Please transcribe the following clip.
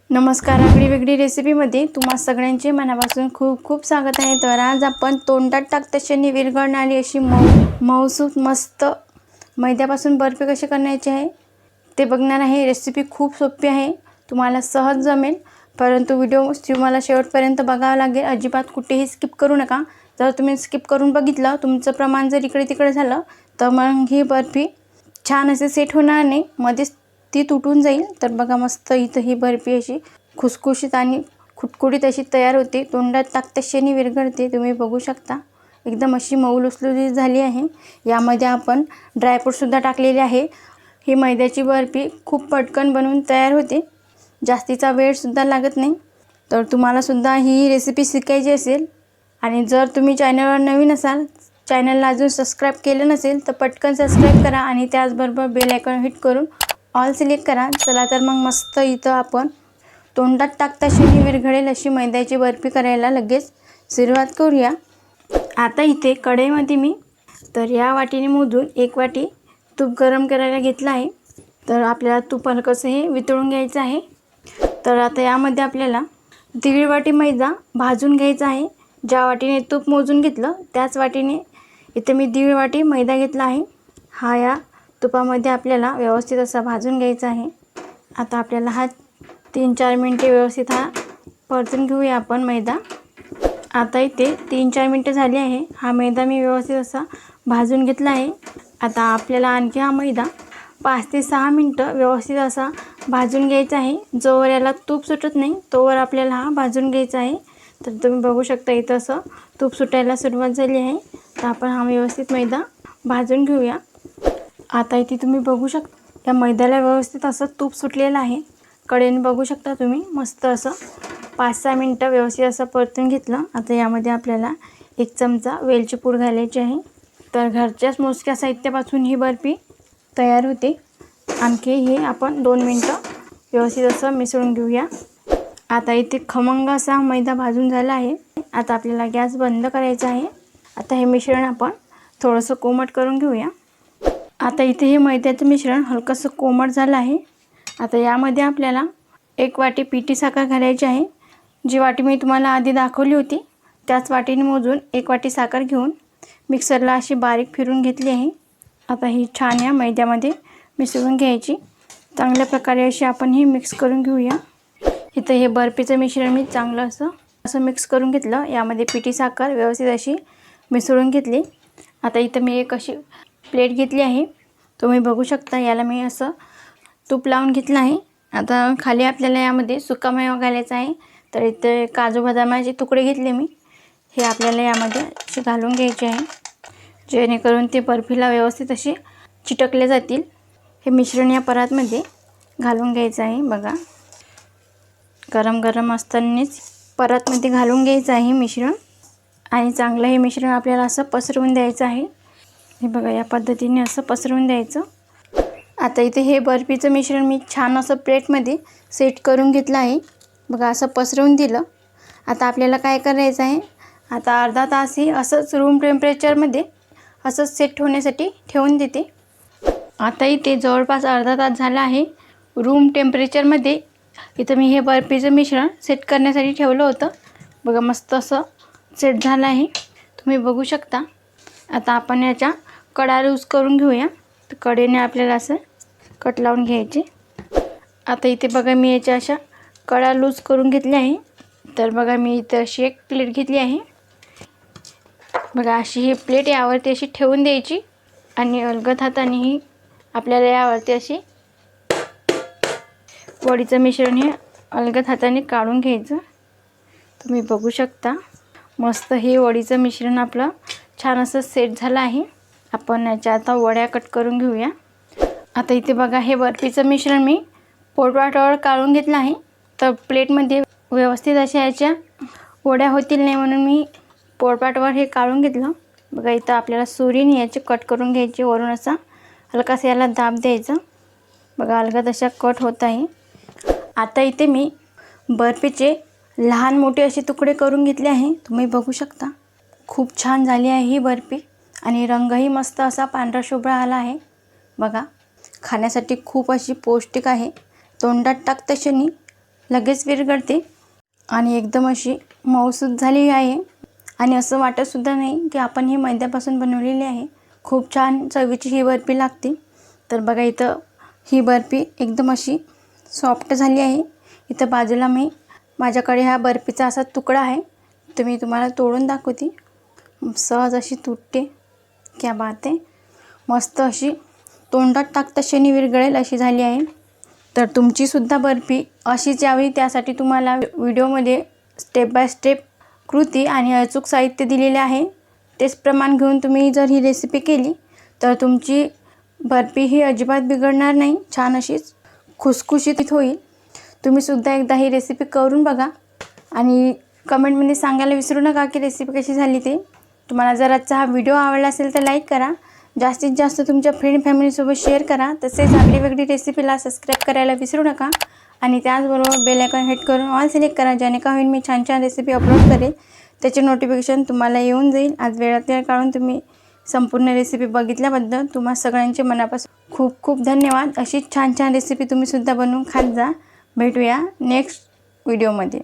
नमस्कार. आगळी वेगळी रेसिपीमध्ये तुम्हा सगळ्यांचे मनापासून खूप खूप स्वागत आहे. तर आज आपण तोंडात टाकताक्षणी विरघळणारी अशी मऊसूत मस्त मैद्यापासून बर्फी कशी करण्याची आहे ते बघणार आहे. रेसिपी खूप सोपी आहे, तुम्हाला सहज जमेल, परंतु व्हिडिओ तुम्हाला शेवटपर्यंत बघावा लागेल. अजिबात कुठेही स्किप करू नका. जर तुम्ही स्किप करून बघितलं, तुमचं प्रमाण जर इकडे तिकडे झालं तर मग ही बर्फी छान असे सेट होणार नाही, मध्येच ती तुटून जाईल. तर बघा, मस्त इथं ही बर्फी अशी खुसखुशीत आणि खुटखुटीत अशी तयार होते. तोंडात टाकताक्षणी विरघळते. तुम्ही बघू शकता, एकदम अशी मऊ लुसलुसीत झाली आहे. यामध्ये आपण ड्रायफ्रूटसुद्धा टाकलेले आहे. ही मैद्याची बर्फी खूप पटकन बनवून तयार होते, जास्तीचा वेळसुद्धा लागत नाही. तर तुम्हालासुद्धा ही रेसिपी शिकायची असेल आणि जर तुम्ही चॅनलवर नवीन असाल, चॅनलला अजून सबस्क्राईब केलं नसेल तर पटकन सबस्क्राईब करा आणि त्याचबरोबर बेल आयकॉन हिट करून ऑल सिलेक्ट करा. चला तर मग मस्त इथं आपण तोंडात टाकताक्षणी विरघळेल अशी मैद्याची बर्फी करायला लगेच सुरुवात करूया. आता इथे कढईमध्ये मी तर या वाटीने मोजून 1 वाटी तूप गरम करायला घेतलं आहे. तर आपल्याला तूप हलकंसं हे वितळून घ्यायचं आहे. तर आता यामध्ये आपल्याला 1.5 वाटी मैदा भाजून घ्यायचा आहे. ज्या वाटीने तूप मोजून घेतलं त्याच वाटीने इथे मी 1.5 वाटी मैदा घेतला आहे. हा या तुपामध्ये आपल्याला व्यवस्थित असा भाजून घ्यायचा आहे. आता आपल्याला हा 3-4 मिनटे व्यवस्थित हा परतून घेऊया आपण मैदा. आता इथे 3-4 मिनटं झाली आहे. हा मैदा मी व्यवस्थित असा भाजून घेतला आहे. आता आपल्याला आणखी हा मैदा 5 ते 6 मिनटं व्यवस्थित असा भाजून घ्यायचा आहे. जोवर याला तूप सुटत नाही तोवर आपल्याला हा भाजून घ्यायचा आहे. तर तुम्ही बघू शकता इथं असं तूप सुटायला सुरुवात झाली आहे. तर आपण हा व्यवस्थित मैदा भाजून घेऊया. आता इथे तुम्ही बघू शकता, या मैद्याला व्यवस्थित असं तूप सुटलेलं आहे. कडेने बघू शकता तुम्ही, मस्त असं 5-6 मिनटं व्यवस्थित असं परतून घेतलं. आता यामध्ये आपल्याला 1 चमचा वेलची पूड घालायची आहे. तर घरच्याच मोजक्या साहित्यापासून ही बर्फी तयार होते. आणखी हे आपण 2 मिनटं व्यवस्थित असं मिसळून घेऊया. आता इथे खमंग असा मैदा भाजून झाला आहे. आता आपल्याला गॅस बंद करायचा आहे. आता हे मिश्रण आपण थोडंसं कोमट करून घेऊया. आता इथे हे मैद्याचं मिश्रण हलकंसं कोमट झालं आहे. आता यामध्ये आपल्याला 1 वाटी पिठी साखर घालायची आहे. जी वाटी मी तुम्हाला आधी दाखवली होती त्याच वाटीने मोजून 1 वाटी साखर घेऊन मिक्सरला अशी बारीक फिरून घेतली आहे. आता ही छान या मैद्यामध्ये मिसळून घ्यायची. चांगल्या प्रकारे अशी आपण ही मिक्स करून घेऊया. इथं हे बर्फीचं मिश्रण मी चांगलं असं मिक्स करून घेतलं. यामध्ये पिठी साखर व्यवस्थित अशी मिसळून घेतली. आता इथं मी एक अशी प्लेट घेतली आहे. तुम्ही बघू शकता, याला मी असं तूप लावून घेतलं आहे. आता खाली आपल्याला यामध्ये सुकामेवा घालायचा आहे. तर इथे काजू बदामाचे तुकडे घेतले मी, हे आपल्याला यामध्ये असे घालून घ्यायचे आहे, जेणेकरून ते बर्फीला व्यवस्थित असे चिटकले जातील. हे मिश्रण या परातमध्ये घालून घ्यायचं आहे. बघा, गरम गरम असतानाच परातमध्ये घालून घ्यायचं आहे मिश्रण आणि चांगलं हे मिश्रण आपल्याला असं पसरवून द्यायचं आहे. हे बघा, या पद्धतीने असं पसरवून द्यायचं. आता इथे हे बर्फीचं मिश्रण मी छान असं प्लेटमध्ये सेट करून घेतलं आहे. बघा, असं पसरवून दिलं. आता आपल्याला काय करायचं आहे, आता अर्धा तास ही असंच रूम टेम्परेचरमध्ये असंच सेट होण्यासाठी ठेवून देते. आता इथे जवळपास अर्धा तास झाला आहे रूम टेम्परेचरमध्ये. इथं मी हे बर्फीचं मिश्रण सेट करण्यासाठी ठेवलं होतं. बघा, मस्त असं सेट झालं आहे, तुम्ही बघू शकता. आता आपण याच्या कडा लूज करून घेऊया. तर कडेने आपल्याला असं कट लावून घ्यायचे. आता इथे बघा, मी याच्या अशा कडा लूज करून घेतल्या आहे. तर बघा, मी इथं अशी एक प्लेट घेतली आहे. बघा, अशी ही प्लेट यावरती अशी ठेवून द्यायची आणि अलगद हातानेही आपल्याला यावरती अशी वडीचं मिश्रण हे अलगद हाताने काढून घ्यायचं. तुम्ही बघू शकता, मस्त हे वडीचं मिश्रण आपलं छान असं सेट झालं आहे. आपण याच्या आता वड्या कट करून घेऊया. आता इथे बघा, हे बर्फीचं मिश्रण मी पोळपाटावर काढून घेतलं आहे. तर प्लेटमध्ये व्यवस्थित अशा याच्या वड्या होतील नाही म्हणून मी पोळपाटावर हे काढून घेतलं. बघा, इथं आपल्याला सुरीने याचे कट करून घ्यायचे. वरून असा हलकासा याला दाब द्यायचा. बघा, अलगद अशा कट होत आहे. आता इथे मी बर्फीचे लहान मोठे असे तुकडे करून घेतले आहे. तुम्ही बघू शकता, खूप छान झाली आहे ही बर्फी आणि रंगही मस्त असा पांढरा शुभ्र आला आहे. बघा, खाण्यासाठी खूप अशी पौष्टिक आहे. तोंडात टाकताक्षणी लगेच विरघळते आणि एकदम अशी मऊसूत झाली आहे आणि असं वाटतसुद्धा नाही की आपण ही मैद्यापासून बनवलेली आहे. खूप छान चवीची ही बर्फी लागते. तर बघा इथं ही बर्फी एकदम अशी सॉफ्ट झाली आहे. इथं बाजूला माझ्याकडे हा बर्फीचा असा तुकडा आहे, तर मी तुम्हाला तोडून दाखवते. सहज अशी तुटते. क्या बात आहे. मस्त अशी तोंडात टाकताक्षणी विरघळेल अशी झाली आहे. तर तुमचीसुद्धा बर्फी अशीच यावी त्यासाठी तुम्हाला व्हिडिओमध्ये स्टेप बाय स्टेप कृती आणि अचूक साहित्य दिलेले आहे. तेच प्रमाण घेऊन तुम्ही जर ही रेसिपी केली तर तुमची बर्फी ही अजिबात बिघडणार नाही. छान अशीच खुसखुशीत होईल. तुम्हीसुद्धा एकदा ही रेसिपी करून बघा आणि कमेंटमध्ये सांगायला विसरू नका की रेसिपी कशी झाली ते. तुम्हाला जर आजचा हा व्हिडिओ आवडला असेल तर लाईक करा. जास्तीत जास्त तुमच्या फ्रेंड फॅमिलीसोबत शेअर करा. तसेच वेगळी रेसिपीला सबस्क्राईब करायला विसरू नका आणि त्याचबरोबर बेल आयकॉन हिट करून ऑल सिलेक्ट करा, जेणे का होईल मी छान छान रेसिपी अपलोड करेल त्याचे नोटिफिकेशन तुम्हाला येऊन जाईल. आज वेळात वेळ काढून तुम्ही संपूर्ण रेसिपी बघितल्याबद्दल तुम्हा सगळ्यांचे मनापासून खूप खूप धन्यवाद. अशीच छान छान रेसिपी तुम्हीसुद्धा बनवून खात जा. भेटूया नेक्स्ट व्हिडिओमध्ये.